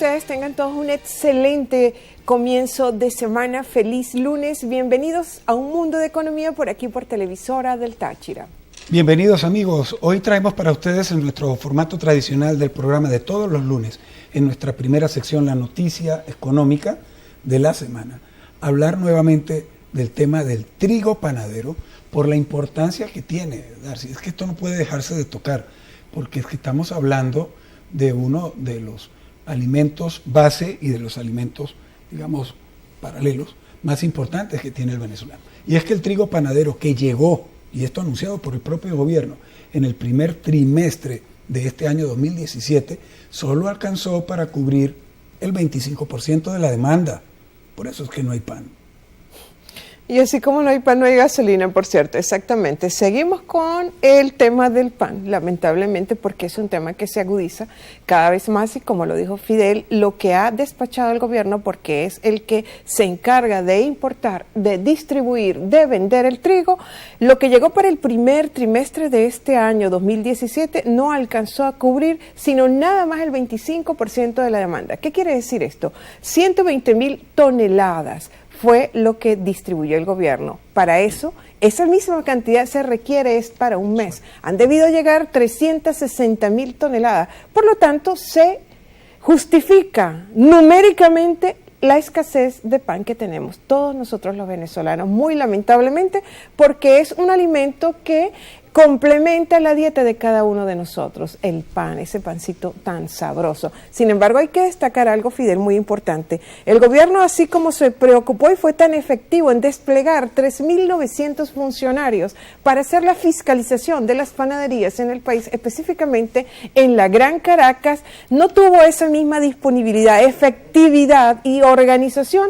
ustedes tengan todos un excelente comienzo de semana. Feliz lunes. Bienvenidos a Un Mundo de Economía por aquí por Televisora del Táchira. Bienvenidos amigos. Hoy traemos para ustedes en nuestro formato tradicional del programa de todos los lunes, en nuestra primera sección, la noticia económica de la semana, hablar nuevamente del tema del trigo panadero por la importancia que tiene, Darcy. Es que esto no puede dejarse de tocar, porque es que estamos hablando de uno de los alimentos base y de los alimentos, digamos, paralelos más importantes que tiene el venezolano. Y es que el trigo panadero que llegó, y esto anunciado por el propio gobierno, en el primer trimestre de este año 2017, solo alcanzó para cubrir el 25% de la demanda. Por eso es que no hay pan. Y así como no hay pan, no hay gasolina, por cierto, exactamente. Seguimos con el tema del pan, lamentablemente, porque es un tema que se agudiza cada vez más y, como lo dijo Fidel, lo que ha despachado el gobierno, porque es el que se encarga de importar, de distribuir, de vender el trigo, lo que llegó para el primer trimestre de este año 2017 no alcanzó a cubrir sino nada más el 25% de la demanda. ¿Qué quiere decir esto? 120,000 toneladas fue lo que distribuyó el gobierno. Para eso, esa misma cantidad se requiere es para un mes. Han debido llegar 360,000 toneladas. Por lo tanto, se justifica numéricamente la escasez de pan que tenemos todos nosotros los venezolanos, muy lamentablemente, porque es un alimento que complementa la dieta de cada uno de nosotros, el pan, ese pancito tan sabroso. Sin embargo, hay que destacar algo, Fidel, muy importante. El gobierno, así como se preocupó y fue tan efectivo en desplegar 3.900 funcionarios para hacer la fiscalización de las panaderías en el país, específicamente en la Gran Caracas, no tuvo esa misma disponibilidad, efectividad y organización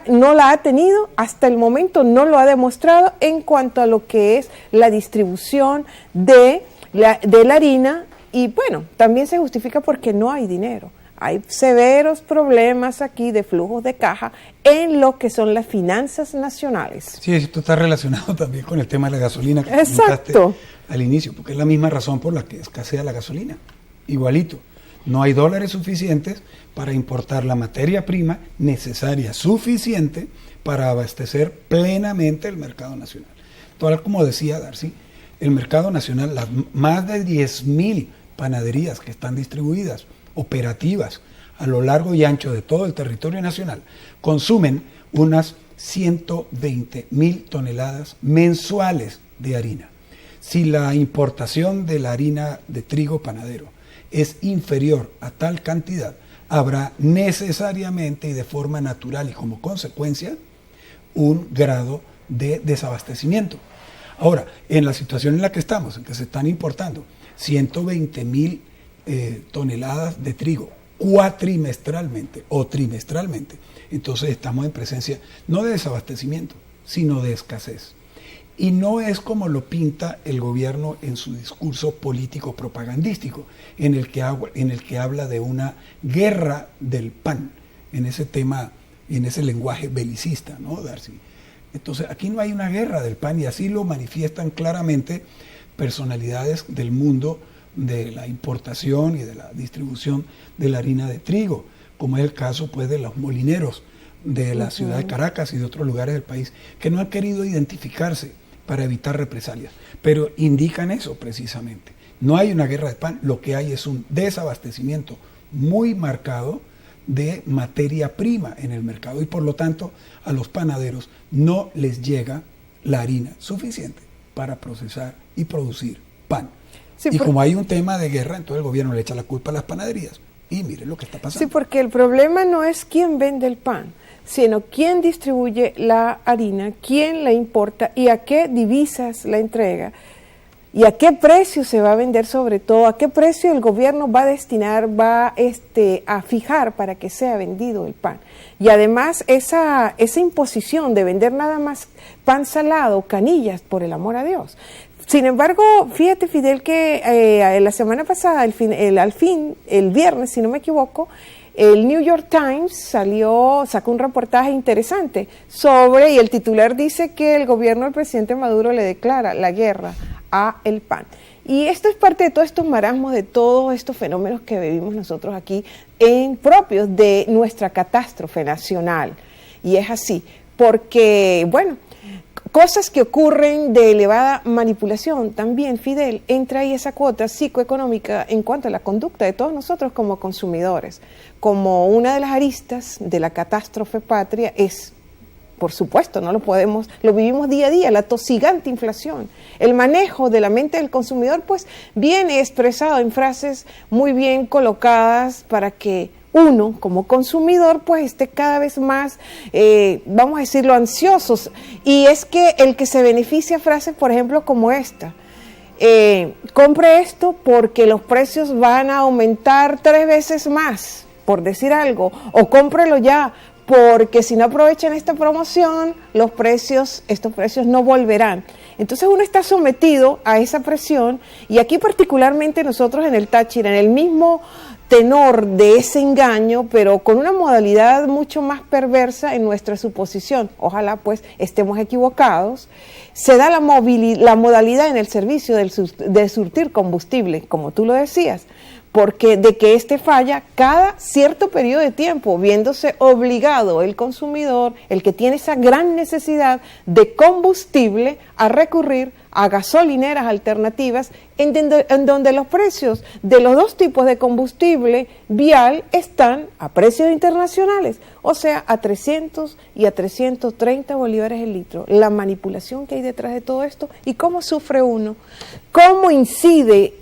no la ha tenido hasta el momento, no lo ha demostrado en cuanto a lo que es la distribución de la harina. Y bueno, también se justifica porque no hay dinero. Hay severos problemas aquí de flujos de caja en lo que son las finanzas nacionales. Sí, esto está relacionado también con el tema de la gasolina que Exacto. comentaste al inicio, porque es la misma razón por la que escasea la gasolina. Igualito. No hay dólares suficientes para importar la materia prima necesaria, suficiente para abastecer plenamente el mercado nacional. Tal como decía Darcy, el mercado nacional, las más de 10,000 panaderías que están distribuidas, operativas, a lo largo y ancho de todo el territorio nacional, consumen unas 120,000 toneladas mensuales de harina. Si la importación de la harina de trigo panadero es inferior a tal cantidad, habrá necesariamente y de forma natural y como consecuencia un grado de desabastecimiento. Ahora, en la situación en la que estamos, en que se están importando 120,000 toneladas de trigo cuatrimestralmente o trimestralmente, entonces estamos en presencia no de desabastecimiento, sino de escasez. Y no es como lo pinta el gobierno en su discurso político propagandístico, en el que habla de una guerra del pan, en ese tema, en ese lenguaje belicista, ¿no, Darcy? Entonces, aquí no hay una guerra del pan y así lo manifiestan claramente personalidades del mundo de la importación y de la distribución de la harina de trigo, como es el caso pues de los molineros de la ciudad de Caracas y de otros lugares del país, que no han querido identificarse para evitar represalias, pero indican eso precisamente. No hay una guerra de pan, lo que hay es un desabastecimiento muy marcado de materia prima en el mercado y por lo tanto a los panaderos no les llega la harina suficiente para procesar y producir pan. Sí, y como hay un tema de guerra, entonces el gobierno le echa la culpa a las panaderías y miren lo que está pasando. Sí, porque el problema no es quién vende el pan, sino quién distribuye la harina, quién la importa y a qué divisas la entrega y a qué precio se va a vender, sobre todo a qué precio el gobierno va a destinar, va a fijar para que sea vendido el pan. Y además esa imposición de vender nada más pan salado, canillas, por el amor a Dios. Sin embargo, fíjate, Fidel, que la semana pasada, el viernes, si no me equivoco, el New York Times sacó un reportaje interesante y el titular dice que el gobierno del presidente Maduro le declara la guerra a el pan. Y esto es parte de todos estos marasmos, de todos estos fenómenos que vivimos nosotros aquí, propios de nuestra catástrofe nacional. Y es así, porque, bueno, cosas que ocurren de elevada manipulación, también, Fidel, entra ahí esa cuota psicoeconómica en cuanto a la conducta de todos nosotros como consumidores. Como una de las aristas de la catástrofe patria es, por supuesto, no lo podemos, lo vivimos día a día, la tosigante inflación. El manejo de la mente del consumidor, pues, viene expresado en frases muy bien colocadas para que uno, como consumidor, pues esté cada vez más, vamos a decirlo, ansiosos. Y es que el que se beneficia frases, por ejemplo, como esta: compre esto porque los precios van a aumentar 3 veces más, por decir algo, o cómprelo ya, porque si no aprovechan esta promoción, estos precios no volverán. Entonces uno está sometido a esa presión, y aquí particularmente nosotros en el Táchira, en el mismo tenor de ese engaño, pero con una modalidad mucho más perversa en nuestra suposición, ojalá pues estemos equivocados, se da la modalidad en el servicio de surtir combustible, como tú lo decías, porque de que este falla cada cierto periodo de tiempo, viéndose obligado el consumidor, el que tiene esa gran necesidad de combustible, a recurrir a gasolineras alternativas en donde los precios de los dos tipos de combustible vial están a precios internacionales, o sea, a 300 y a 330 bolívares el litro. La manipulación que hay detrás de todo esto y cómo sufre uno, cómo incide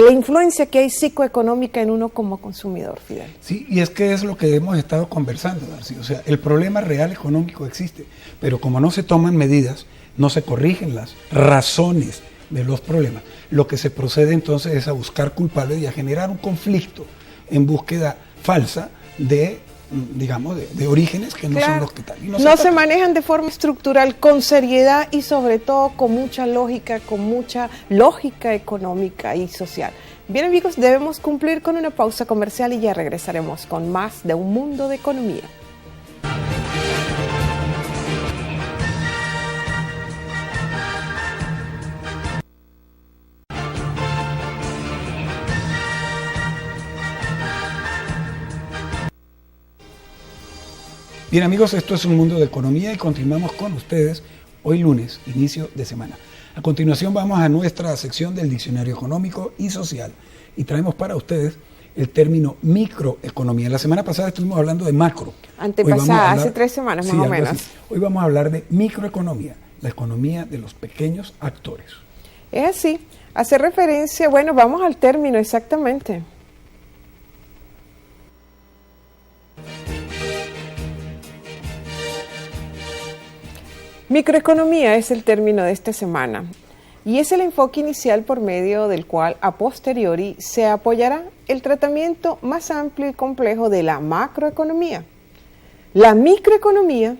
la influencia que hay psicoeconómica en uno como consumidor, Fidel. Sí, y es que es lo que hemos estado conversando, Darcy. O sea, el problema real económico existe, pero como no se toman medidas, no se corrigen las razones de los problemas, lo que se procede entonces es a buscar culpables y a generar un conflicto en búsqueda falsa de, digamos, de orígenes que no son los que tal. No se manejan de forma estructural, con seriedad y sobre todo con mucha lógica económica y social. Bien, amigos, debemos cumplir con una pausa comercial y ya regresaremos con más de Un Mundo de Economía. Bien, amigos, esto es Un Mundo de Economía y continuamos con ustedes hoy lunes, inicio de semana. A continuación vamos a nuestra sección del Diccionario Económico y Social y traemos para ustedes el término microeconomía. La semana pasada estuvimos hablando de macro. Antepasada, hace 3 semanas más o menos. Así. Hoy vamos a hablar de microeconomía, la economía de los pequeños actores. Es así, hace referencia, bueno, vamos al término exactamente. Microeconomía es el término de esta semana y es el enfoque inicial por medio del cual a posteriori se apoyará el tratamiento más amplio y complejo de la macroeconomía. La microeconomía,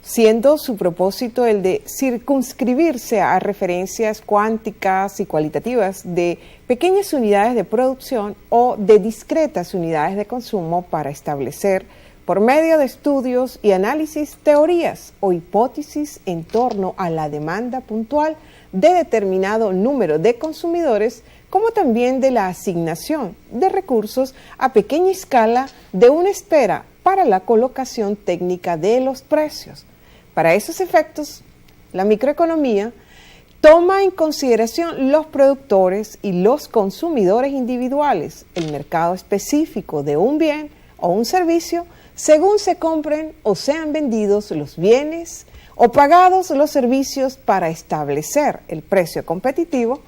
siendo su propósito el de circunscribirse a referencias cuánticas y cualitativas de pequeñas unidades de producción o de discretas unidades de consumo para establecer, por medio de estudios y análisis, teorías o hipótesis en torno a la demanda puntual de determinado número de consumidores, como también de la asignación de recursos a pequeña escala de una espera para la colocación técnica de los precios. Para esos efectos, la microeconomía toma en consideración los productores y los consumidores individuales, el mercado específico de un bien o un servicio, según se compren o sean vendidos los bienes o pagados los servicios para establecer el precio competitivo,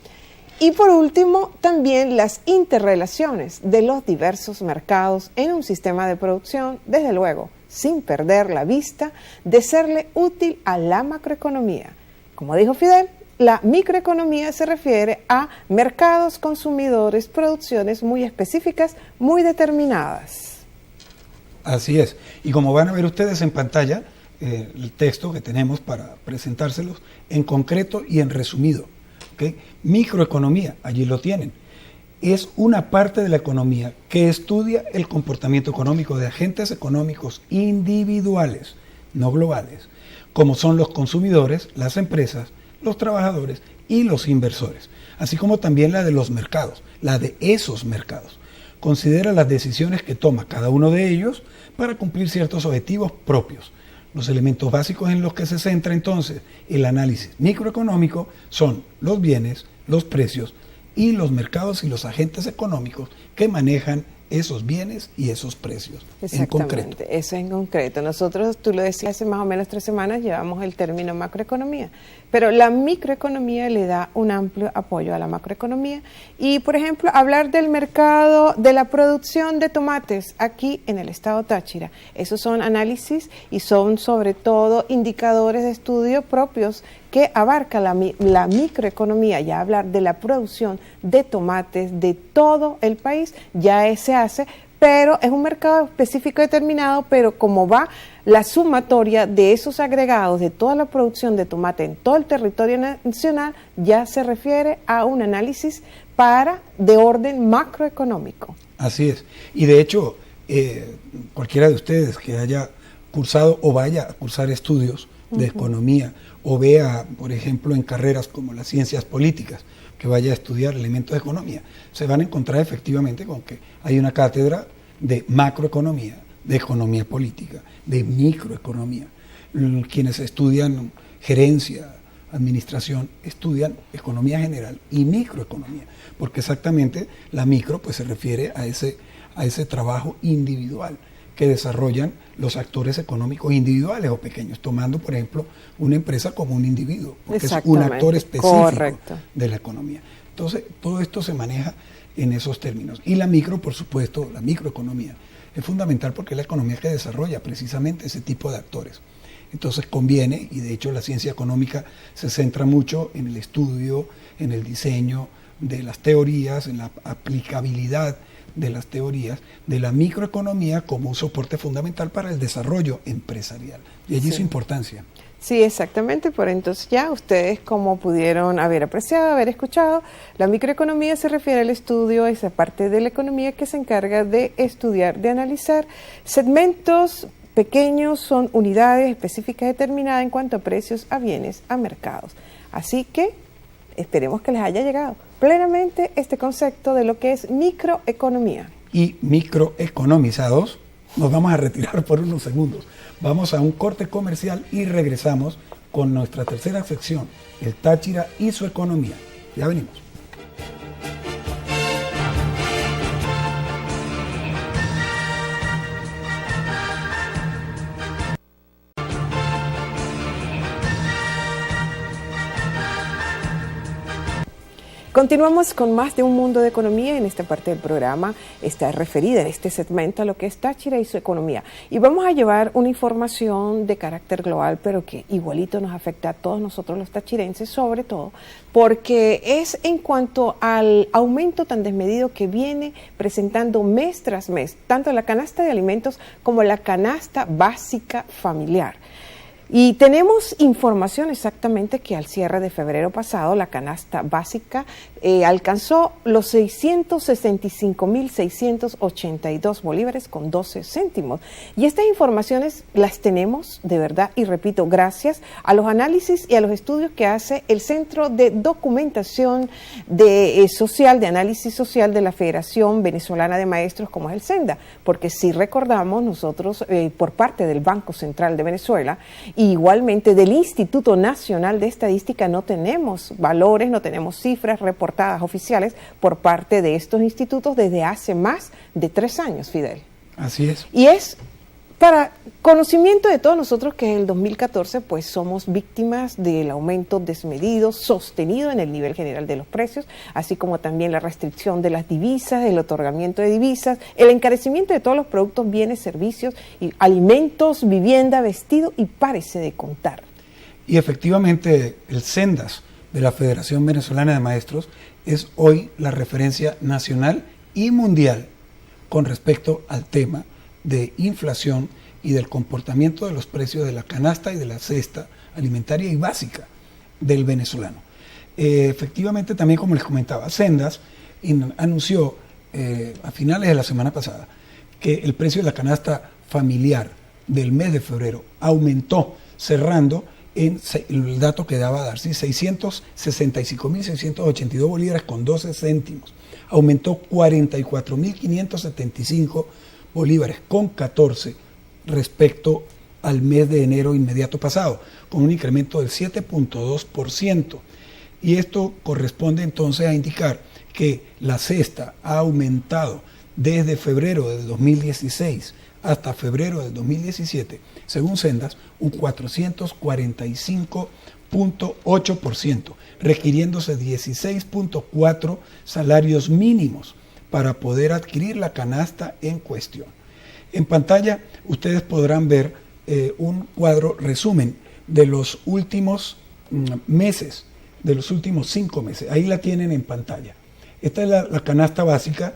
y por último también las interrelaciones de los diversos mercados en un sistema de producción, desde luego sin perder la vista de serle útil a la macroeconomía. Como dijo Fidel, la microeconomía se refiere a mercados, consumidores, producciones muy específicas, muy determinadas. Así es. Y como van a ver ustedes en pantalla, el texto que tenemos para presentárselos en concreto y en resumido. ¿Okay? Microeconomía, allí lo tienen. Es una parte de la economía que estudia el comportamiento económico de agentes económicos individuales, no globales, como son los consumidores, las empresas, los trabajadores y los inversores, así como también la de los mercados, la de esos mercados. Considera las decisiones que toma cada uno de ellos para cumplir ciertos objetivos propios. Los elementos básicos en los que se centra entonces el análisis microeconómico son los bienes, los precios y los mercados y los agentes económicos que manejan esos bienes y esos precios en concreto. Eso en concreto. Nosotros, tú lo decías, hace más o menos 3 semanas llevamos el término macroeconomía, pero la microeconomía le da un amplio apoyo a la macroeconomía y, por ejemplo, hablar del mercado de la producción de tomates aquí en el estado Táchira. Esos son análisis y son sobre todo indicadores de estudio propios que abarca la microeconomía. Ya hablar de la producción de tomates de todo el país ya se hace, pero es un mercado específico determinado, pero como va la sumatoria de esos agregados de toda la producción de tomate en todo el territorio nacional, ya se refiere a un análisis de orden macroeconómico. Así es, y de hecho cualquiera de ustedes que haya cursado o vaya a cursar estudios de economía o vea, por ejemplo, en carreras como las ciencias políticas, que vaya a estudiar elementos de economía, se van a encontrar efectivamente con que hay una cátedra de macroeconomía, de economía política, de microeconomía. Quienes estudian gerencia, administración, estudian economía general y microeconomía, porque exactamente la micro pues se refiere a ese trabajo individual que desarrollan los actores económicos individuales o pequeños, tomando, por ejemplo, una empresa como un individuo, porque es un actor específico de la economía. Entonces, todo esto se maneja en esos términos. Y la micro, por supuesto, la microeconomía, es fundamental porque es la economía que desarrolla precisamente ese tipo de actores. Entonces conviene, y de hecho la ciencia económica se centra mucho en el estudio, en el diseño de las teorías, en la aplicabilidad de las teorías de la microeconomía como un soporte fundamental para el desarrollo empresarial. Y allí su importancia. Sí, exactamente. Por entonces ya ustedes, como pudieron haber apreciado, haber escuchado, la microeconomía se refiere al estudio, a esa parte de la economía que se encarga de estudiar, de analizar segmentos pequeños, son unidades específicas determinadas en cuanto a precios, a bienes, a mercados. Así que esperemos que les haya llegado plenamente este concepto de lo que es microeconomía. Y microeconomizados, nos vamos a retirar por unos segundos. Vamos a un corte comercial y regresamos con nuestra tercera sección, el Táchira y su economía. Ya venimos. Continuamos con más de Un Mundo de Economía. En esta parte del programa está referida en este segmento a lo que es Táchira y su economía. Y vamos a llevar una información de carácter global, pero que igualito nos afecta a todos nosotros los tachirenses, sobre todo porque es en cuanto al aumento tan desmedido que viene presentando mes tras mes, tanto la canasta de alimentos como la canasta básica familiar. Y tenemos información exactamente que al cierre de febrero pasado la canasta básica alcanzó los 665.682 bolívares con 12 céntimos. Y estas informaciones las tenemos de verdad, y repito, gracias a los análisis y a los estudios que hace el Centro de Documentación Social, de Análisis Social de la Federación Venezolana de Maestros, como es el SENDA, porque si recordamos nosotros por parte del Banco Central de Venezuela, y igualmente del Instituto Nacional de Estadística, no tenemos valores, no tenemos cifras reportadas oficiales por parte de estos institutos desde hace más de 3 años, Fidel. Así es. Y es para conocimiento de todos nosotros que en el 2014 pues somos víctimas del aumento desmedido, sostenido en el nivel general de los precios, así como también la restricción de las divisas, el otorgamiento de divisas, el encarecimiento de todos los productos, bienes, servicios, y alimentos, vivienda, vestido, y párese de contar. Y efectivamente el SENDAS de la Federación Venezolana de Maestros es hoy la referencia nacional y mundial con respecto al tema de inflación y del comportamiento de los precios de la canasta y de la cesta alimentaria y básica del venezolano. Efectivamente, también como les comentaba, SENDAS anunció a finales de la semana pasada que el precio de la canasta familiar del mes de febrero aumentó, cerrando el dato que daba Darcy, 665.682 bolívares con 12 céntimos. Aumentó 44.575 bolívares con 14 respecto al mes de enero inmediato pasado, con un incremento del 7.2%. Y esto corresponde entonces a indicar que la cesta ha aumentado desde febrero de 2016 hasta febrero del 2017, según Sendas, un 445.8%, requiriéndose 16.4 salarios mínimos para poder adquirir la canasta en cuestión. En pantalla ustedes podrán ver un cuadro resumen de los últimos meses, de los últimos 5 meses. Ahí la tienen en pantalla. Esta es la canasta básica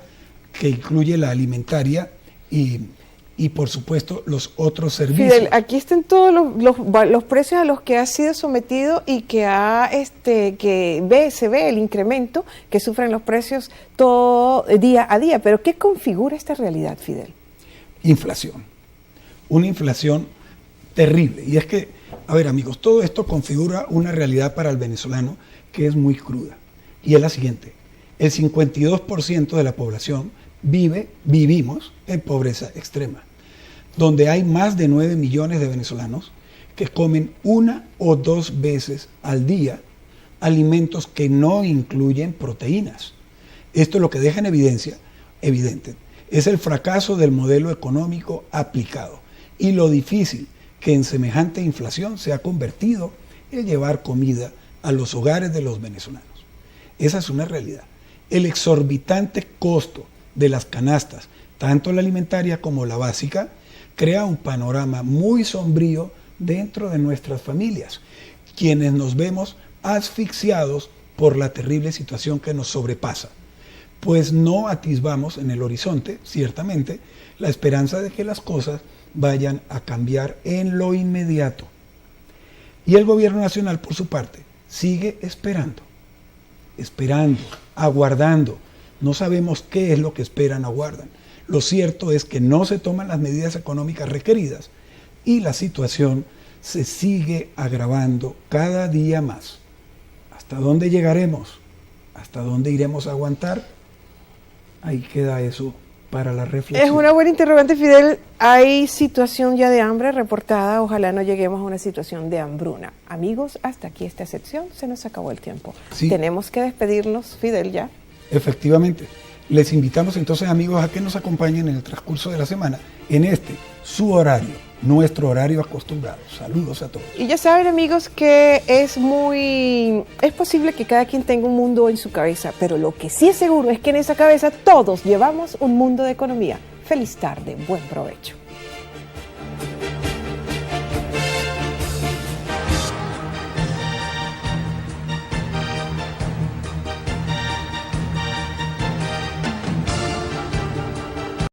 que incluye la alimentaria y por supuesto los otros servicios. Fidel, aquí están todos los precios a los que ha sido sometido y que se ve el incremento que sufren los precios todo día a día. Pero ¿qué configura esta realidad, Fidel? Inflación. Una inflación terrible. Y es que, a ver amigos, todo esto configura una realidad para el venezolano que es muy cruda. Y es la siguiente: el 52% de la población vivimos en pobreza extrema, donde hay más de 9 millones de venezolanos que comen 1 o 2 veces al día alimentos que no incluyen proteínas. Esto lo que deja en evidencia, evidente, es el fracaso del modelo económico aplicado y lo difícil que en semejante inflación se ha convertido el llevar comida a los hogares de los venezolanos. Esa es una realidad. El exorbitante costo de las canastas, tanto la alimentaria como la básica, crea un panorama muy sombrío dentro de nuestras familias, quienes nos vemos asfixiados por la terrible situación que nos sobrepasa, pues no atisbamos en el horizonte, ciertamente, la esperanza de que las cosas vayan a cambiar en lo inmediato. Y el gobierno nacional, por su parte, sigue esperando, aguardando. No sabemos qué es lo que esperan, aguardan. Lo cierto es que no se toman las medidas económicas requeridas y la situación se sigue agravando cada día más. ¿Hasta dónde llegaremos? ¿Hasta dónde iremos a aguantar? Ahí queda eso para la reflexión. Es una buena interrogante, Fidel. Hay situación ya de hambre reportada. Ojalá no lleguemos a una situación de hambruna. Amigos, hasta aquí esta sección. Se nos acabó el tiempo. Sí. Tenemos que despedirnos, Fidel, ya. Efectivamente. Les invitamos entonces, amigos, a que nos acompañen en el transcurso de la semana en su horario, nuestro horario acostumbrado. Saludos a todos. Y ya saben, amigos, que es posible que cada quien tenga un mundo en su cabeza, pero lo que sí es seguro es que en esa cabeza todos llevamos un mundo de economía. Feliz tarde, buen provecho.